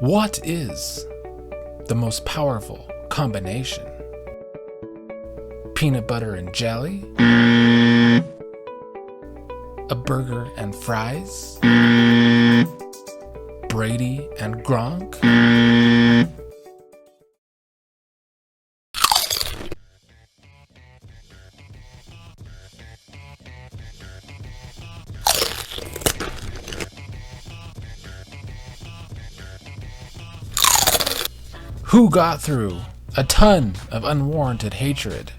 What is the most powerful combination? Peanut butter and jelly? A burger and fries? Brady and Gronk? Who got through a ton of unwarranted hatred?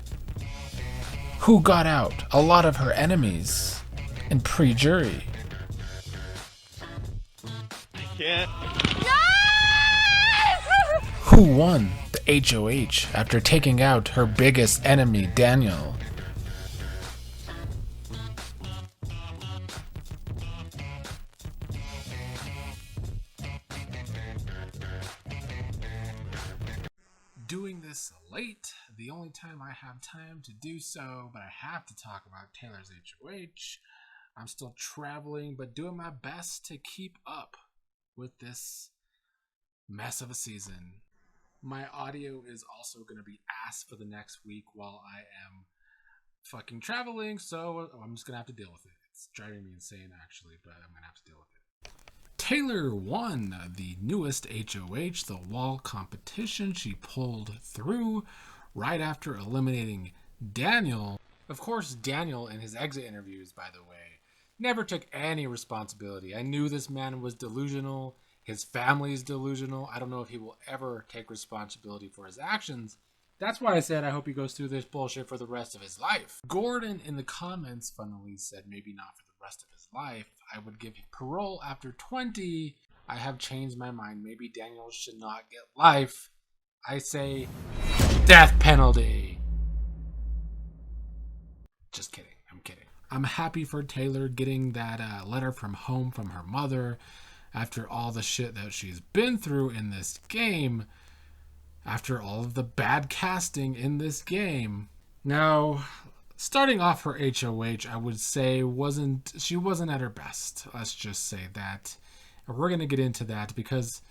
Who got out a lot of her enemies in pre-jury? I can't. Who won the HOH after taking out her biggest enemy, Daniel? Doing this late, the only time I have time to do so, but I have to talk about Taylor's HOH. I'm still traveling, but doing my best to keep up with this mess of a season. My audio is also going to be ass for the next week while I am fucking traveling, so I'm just going to have to deal with it. It's driving me insane, actually, but I'm going to have to deal with it. Taylor won the newest HOH, the wall competition. She pulled through right after eliminating Daniel. Of course, Daniel in his exit interviews, by the way, never took any responsibility. I knew this man was delusional. His family is delusional. I don't know if he will ever take responsibility for his actions. That's why I said I hope he goes through this bullshit for the rest of his life. Gordon in the comments funnily said maybe not for the rest of his life. I would give him parole after 20. I have changed my mind. Maybe Daniel should not get life. I say death penalty. Just kidding. I'm kidding. I'm happy for Taylor getting that letter from home from her mother after all the shit that she's been through in this game. After all of the bad casting in this game. Now, starting off her HOH, I would say she wasn't at her best. Let's just say that. And we're going to get into that because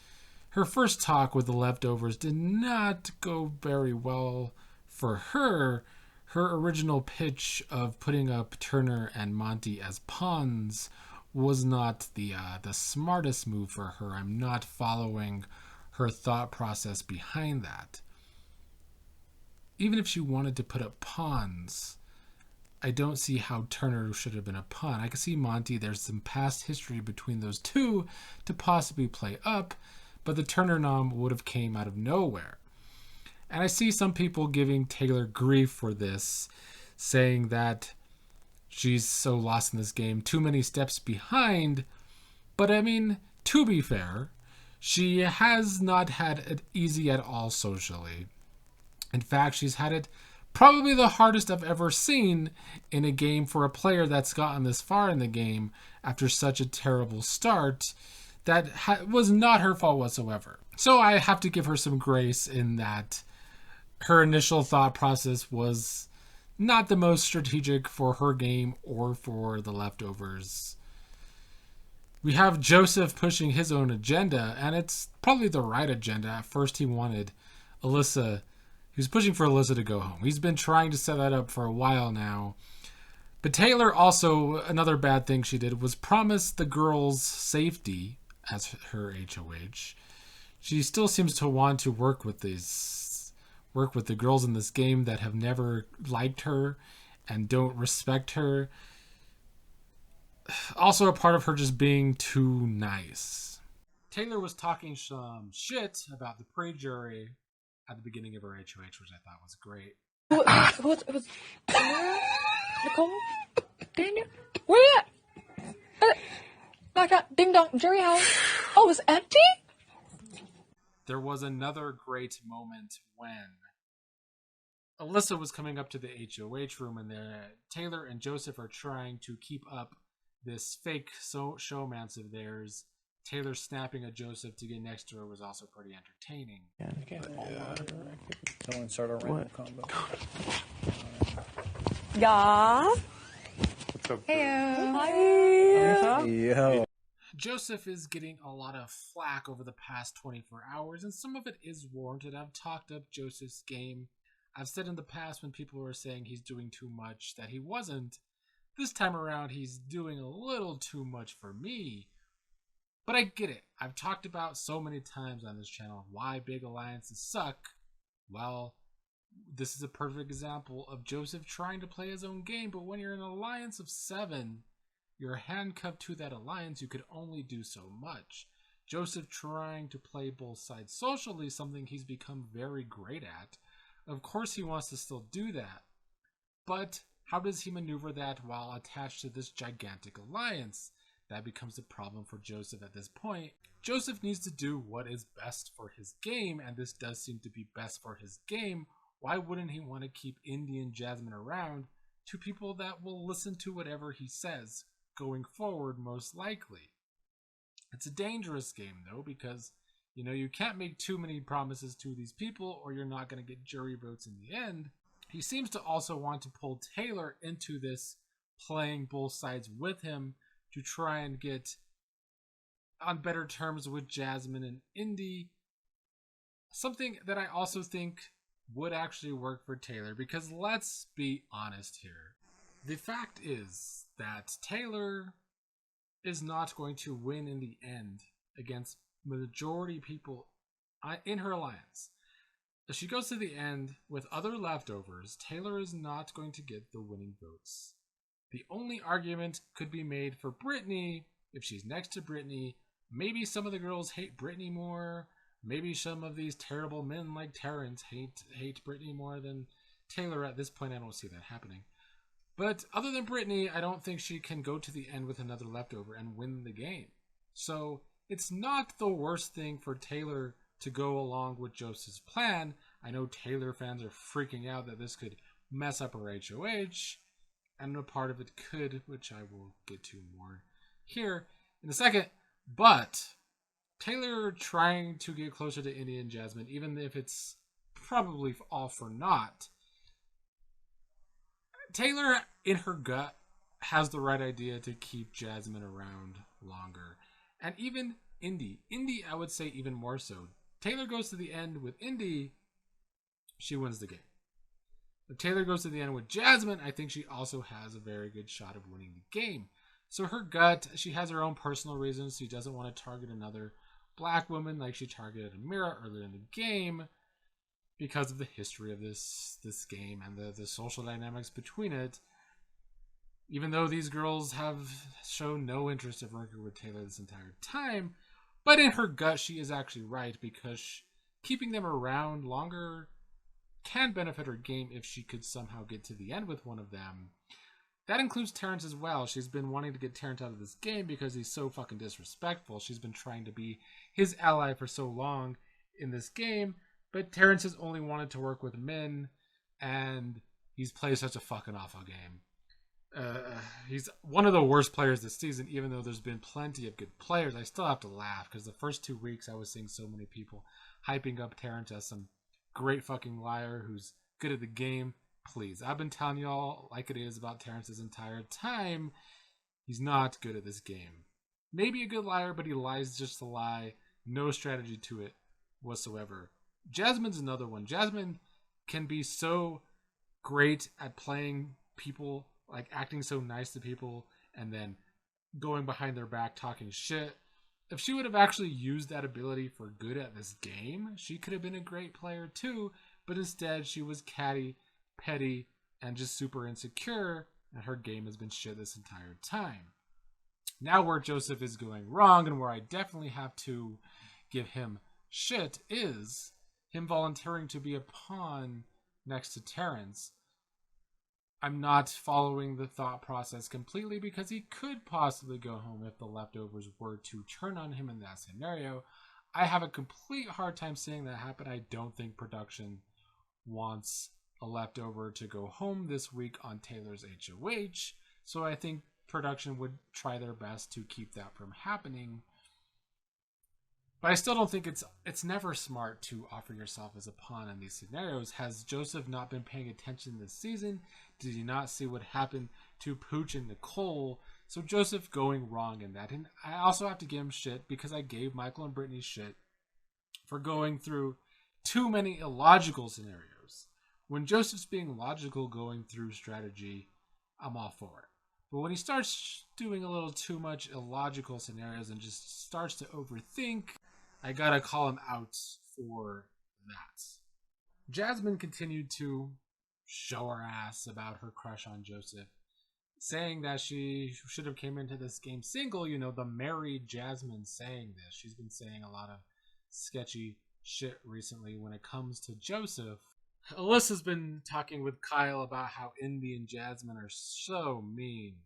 her first talk with the leftovers did not go very well for her. Her original pitch of putting up Turner and Monty as pawns was not the smartest move for her. I'm not following her thought process behind that. Even if she wanted to put up pawns, I don't see how Turner should have been a pawn. I can see Monty, there's some past history between those two to possibly play up, but the Turner nom would have came out of nowhere. And I see some people giving Taylor grief for this, saying that she's so lost in this game, too many steps behind. But I mean, to be fair, she has not had it easy at all socially. In fact, she's had it probably the hardest I've ever seen in a game for a player that's gotten this far in the game after such a terrible start that was not her fault whatsoever. So I have to give her some grace in that her initial thought process was not the most strategic for her game or for the leftovers. We have Joseph pushing his own agenda, and it's probably the right agenda. At first, he wanted Alyssa. He was pushing for Alyssa to go home. He's been trying to set that up for a while now. But Taylor also, another bad thing she did was promise the girls safety as her HOH. She still seems to want to work with the girls in this game that have never liked her and don't respect her. Also a part of her just being too nice. Taylor was talking some shit about the pre-jury at the beginning of her HOH, which I thought was great. Who was Nicole? Daniel? Where you at? Like that ding dong jury house. Oh, it's empty? There was another great moment when Alyssa was coming up to the HOH room and Taylor and Joseph are trying to keep up this fake showmance of theirs. Taylor snapping at Joseph to get next to her was also pretty entertaining. Someone start a random combo. Yeah. What's up? Hey. Yo. Joseph is getting a lot of flack over the past 24 hours, and some of it is warranted. I've talked up Joseph's game. I've said in the past when people were saying he's doing too much that he wasn't. This time around, he's doing a little too much for me. But I get it. I've talked about so many times on this channel why big alliances suck. Well, this is a perfect example of Joseph trying to play his own game, but when you're in an alliance of 7, you're handcuffed to that alliance, you could only do so much. Joseph trying to play both sides socially, something he's become very great at. Of course he wants to still do that. But how does he maneuver that while attached to this gigantic alliance? That becomes a problem for Joseph at this point. Joseph needs to do what is best for his game, and this does seem to be best for his game. Why wouldn't he want to keep Indy and Jasmine around to people that will listen to whatever he says going forward, most likely? It's a dangerous game, though, because you can't make too many promises to these people or you're not going to get jury votes in the end. He seems to also want to pull Taylor into this, playing both sides with him to try and get on better terms with Jasmine and Indy. Something that I also think would actually work for Taylor, because let's be honest here. The fact is that Taylor is not going to win in the end against majority people in her alliance. If she goes to the end with other leftovers, Taylor is not going to get the winning votes. The only argument could be made for Brittany. If she's next to Brittany, maybe some of the girls hate Brittany more. Maybe some of these terrible men like Terrence hate Brittany more than Taylor. At this point, I don't see that happening. But other than Brittany, I don't think she can go to the end with another leftover and win the game. So it's not the worst thing for Taylor to go along with Joseph's plan. I know Taylor fans are freaking out that this could mess up her HOH. And a part of it could, which I will get to more here in a second. But Taylor trying to get closer to Indy and Jasmine, even if it's probably all for naught. Taylor, in her gut, has the right idea to keep Jasmine around longer. And even Indy, I would say even more so. Taylor goes to the end with Indy, she wins the game. If Taylor goes to the end with Jasmine, I think she also has a very good shot of winning the game. So her gut, she has her own personal reasons. She doesn't want to target another black woman like she targeted Amira earlier in the game because of the history of this game and the social dynamics between it. Even though these girls have shown no interest in working with Taylor this entire time, but in her gut, she is actually right, because keeping them around longer can benefit her game if she could somehow get to the end with one of them. That includes Terrence as well. She's been wanting to get Terrence out of this game because he's so fucking disrespectful. She's been trying to be his ally for so long in this game, but Terrence has only wanted to work with men, and he's played such a fucking awful game. He's one of the worst players this season, even though there's been plenty of good players. I still have to laugh because the first 2 weeks I was seeing so many people hyping up Terrence as some great fucking liar who's good at the game. Please, I've been telling y'all like it is about Terrence this entire time. He's not good at this game. Maybe a good liar, but he lies just to lie. No strategy to it whatsoever. Jasmine's another one. Jasmine can be so great at playing people, like acting so nice to people and then going behind their back talking shit. If she would have actually used that ability for good at this game, she could have been a great player too, but instead she was catty, petty, and just super insecure, and her game has been shit this entire time. Now where Joseph is going wrong, and where I definitely have to give him shit, is him volunteering to be a pawn next to Terrence. I'm not following the thought process completely, because he could possibly go home if the leftovers were to turn on him in that scenario. I have a complete hard time seeing that happen. I don't think production wants a leftover to go home this week on Taylor's HOH, so I think production would try their best to keep that from happening. But I still don't think it's never smart to offer yourself as a pawn in these scenarios. Has Joseph not been paying attention this season? Did you not see what happened to Pooch and Nicole? So Joseph going wrong in that. And I also have to give him shit because I gave Michael and Brittany shit for going through too many illogical scenarios. When Joseph's being logical going through strategy, I'm all for it. But when he starts doing a little too much illogical scenarios and just starts to overthink, I gotta call him out for that. Jasmine continued to show her ass about her crush on Joseph, saying that she should have came into this game single. You know, the married Jasmine saying this. She's been saying a lot of sketchy shit recently when it comes to Joseph. Alyssa's been talking with Kyle about how Indy and Jasmine are so mean.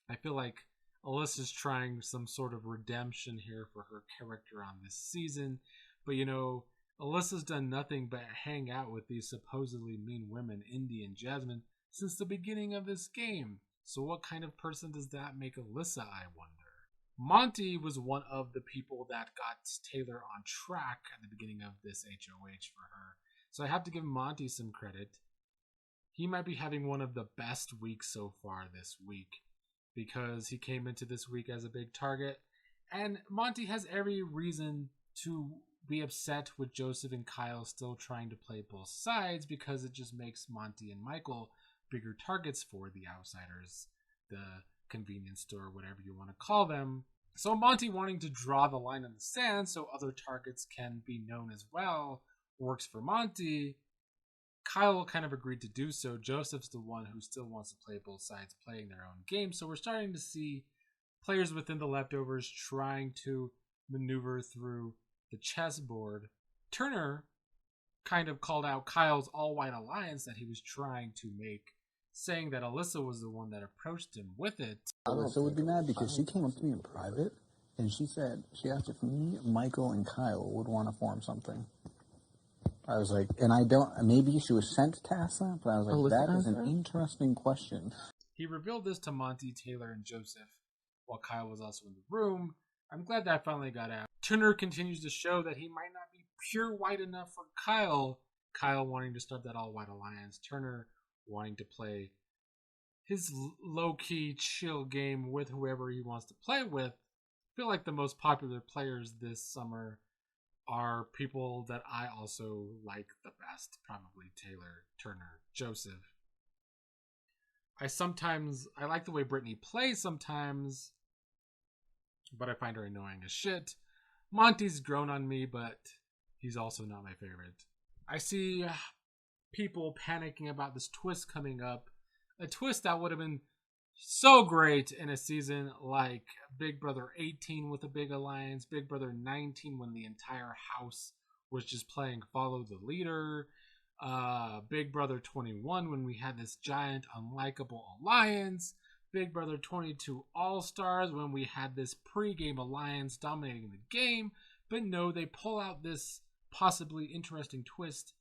I feel like Alyssa's trying some sort of redemption here for her character on this season. But you know, Alyssa's done nothing but hang out with these supposedly mean women, Indy and Jasmine, since the beginning of this game. So what kind of person does that make Alyssa, I wonder? Monty was one of the people that got Taylor on track at the beginning of this HOH for her. So I have to give Monty some credit. He might be having one of the best weeks so far this week because he came into this week as a big target. And Monty has every reason to be upset with Joseph and Kyle still trying to play both sides because it just makes Monty and Michael bigger targets for the outsiders, the convenience store, whatever you want to call them. So Monty wanting to draw the line in the sand so other targets can be known as well works for Monty. Kyle kind of agreed to do so. Joseph's the one who still wants to play both sides, playing their own game. So we're starting to see players within the leftovers trying to maneuver through the chessboard. Turner kind of called out Kyle's all-white alliance that he was trying to make, saying that Alyssa was the one that approached him with it. Alyssa would be mad because she came up to me in private and she asked if me, Michael, and Kyle would want to form something. I was like, and I don't, maybe she was sent to ask that, but I was like, that is an interesting question. He revealed this to Monty, Taylor, and Joseph while Kyle was also in the room. I'm glad that finally got out. Turner continues to show that he might not be pure white enough for Kyle. Kyle wanting to start that all-white alliance. Turner wanting to play his low-key, chill game with whoever he wants to play with. I feel like the most popular players this summer are people that I also like the best. Probably Taylor, Turner, Joseph. I like the way Brittany plays sometimes, but I find her annoying as shit. Monty's grown on me, but he's also not my favorite. I see people panicking about this twist coming up. A twist that would have been so great in a season like Big Brother 18 with a big alliance, Big Brother 19 when the entire house was just playing follow the leader, Big Brother 21 when we had this giant unlikable alliance, Big Brother 22 All-Stars when we had this pre-game alliance dominating the game. But no, they pull out this possibly interesting twist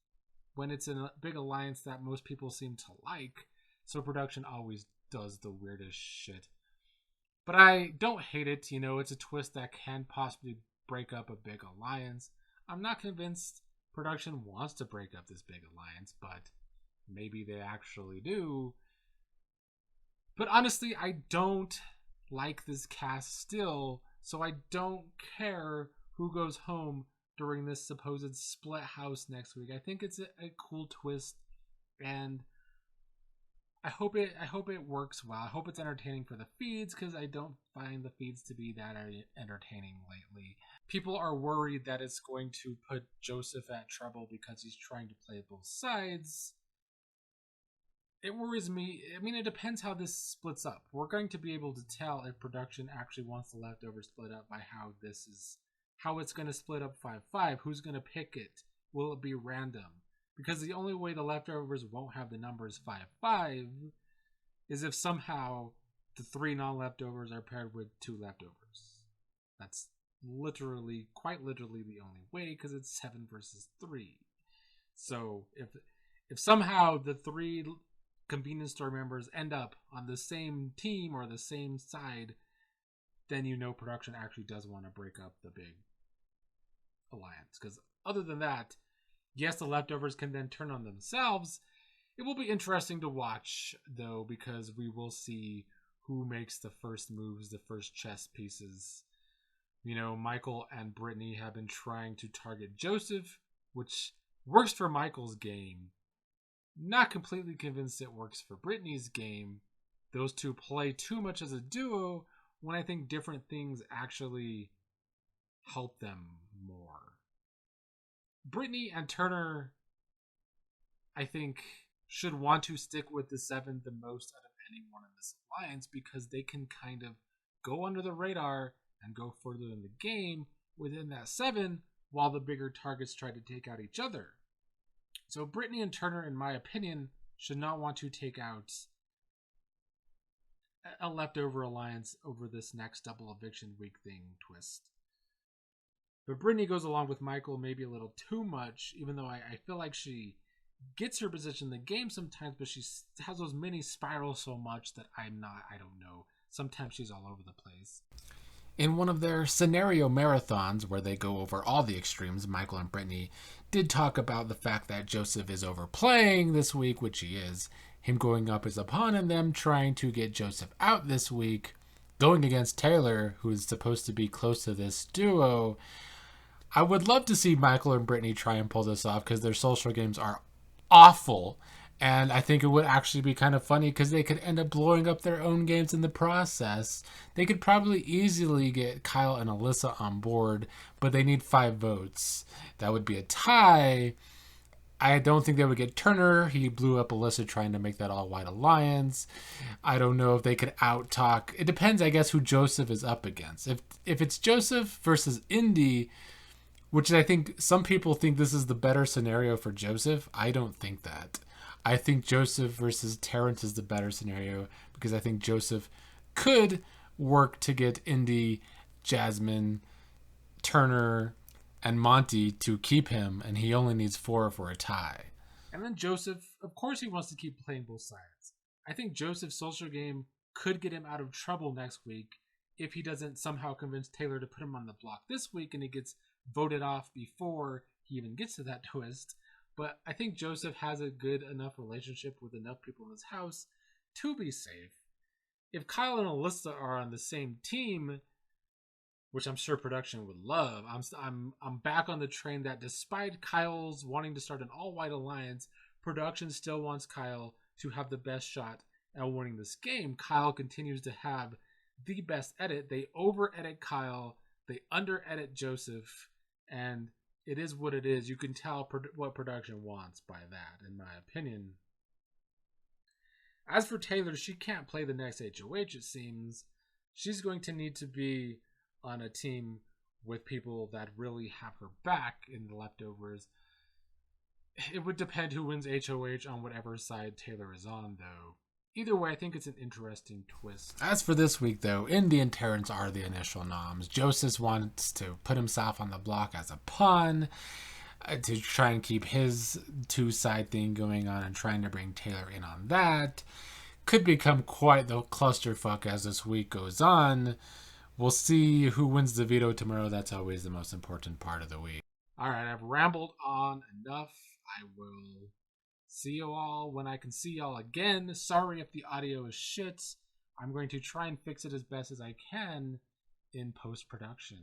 when it's in a big alliance that most people seem to like. So production always does the weirdest shit. But I don't hate it. You know, it's a twist that can possibly break up a big alliance. I'm not convinced production wants to break up this big alliance, but maybe they actually do. But honestly, I don't like this cast still, so I don't care who goes home during this supposed split house next week. I think it's a cool twist, and I hope it works well. I hope it's entertaining for the feeds, because I don't find the feeds to be that entertaining lately. People are worried that it's going to put Joseph at trouble because he's trying to play both sides. It worries me. I mean, it depends how this splits up. We're going to be able to tell if production actually wants the leftovers split up by how it's going to split up 5-5. Who's going to pick it? Will it be random? Because the only way the leftovers won't have the numbers 5-5 is if somehow the 3 non-leftovers are paired with 2 leftovers. That's quite literally the only way, because it's 7 versus 3. So if somehow the 3 convenience store members end up on the same team or the same side, then you know production actually does want to break up the big alliance. Because other than that, yes, the leftovers can then turn on themselves. It will be interesting to watch, though, because we will see who makes the first moves, the first chess pieces. You know, Michael and Brittany have been trying to target Joseph, which works for Michael's game. Not completely convinced it works for Brittany's game. Those two play too much as a duo when I think different things actually help them more. Brittany and Turner, I think, should want to stick with the 7 the most out of anyone in this alliance because they can kind of go under the radar and go further in the game within that 7 while the bigger targets try to take out each other. So Brittany and Turner, in my opinion, should not want to take out a leftover alliance over this next double eviction week thing twist. But Brittany goes along with Michael maybe a little too much, even though I feel like she gets her position in the game sometimes, but she has those mini spirals so much that I don't know. Sometimes she's all over the place. In one of their scenario marathons where they go over all the extremes, Michael and Brittany did talk about the fact that Joseph is overplaying this week, which he is. Him going up as a pawn and them trying to get Joseph out this week, going against Taylor, who is supposed to be close to this duo. I would love to see Michael and Brittany try and pull this off because their social games are awful. And I think it would actually be kind of funny because they could end up blowing up their own games in the process. They could probably easily get Kyle and Alyssa on board, but they need 5 votes. That would be a tie. I don't think they would get Turner. He blew up Alyssa trying to make that all-white alliance. I don't know if they could out-talk. It depends, I guess, who Joseph is up against. If it's Joseph versus Indy, which I think some people think this is the better scenario for Joseph, I don't think that. I think Joseph versus Terrence is the better scenario because I think Joseph could work to get Indy, Jasmine, Turner, and Monty to keep him, and he only needs 4 for a tie. And then Joseph, of course he wants to keep playing both sides. I think Joseph's social game could get him out of trouble next week if he doesn't somehow convince Taylor to put him on the block this week and he gets voted off before he even gets to that twist. But I think Joseph has a good enough relationship with enough people in his house to be safe. If Kyle and Alyssa are on the same team, which I'm sure production would love, I'm back on the train that despite Kyle's wanting to start an all-white alliance, production still wants Kyle to have the best shot at winning this game. Kyle continues to have the best edit. They over-edit Kyle, they under-edit Joseph, and it is what it is. You can tell what production wants by that, in my opinion. As for Taylor, she can't play the next HOH, it seems. She's going to need to be on a team with people that really have her back in the leftovers. It would depend who wins HOH on whatever side Taylor is on, though. Either way, I think it's an interesting twist. As for this week, though, Indy and Terrence are the initial noms. Joseph wants to put himself on the block as a pawn to try and keep his 2-side thing going on and trying to bring Taylor in on that. Could become quite the clusterfuck as this week goes on. We'll see who wins the veto tomorrow. That's always the most important part of the week. All right, I've rambled on enough. I will see you all when I can see y'all again. Sorry if the audio is shit. I'm going to try and fix it as best as I can in post-production.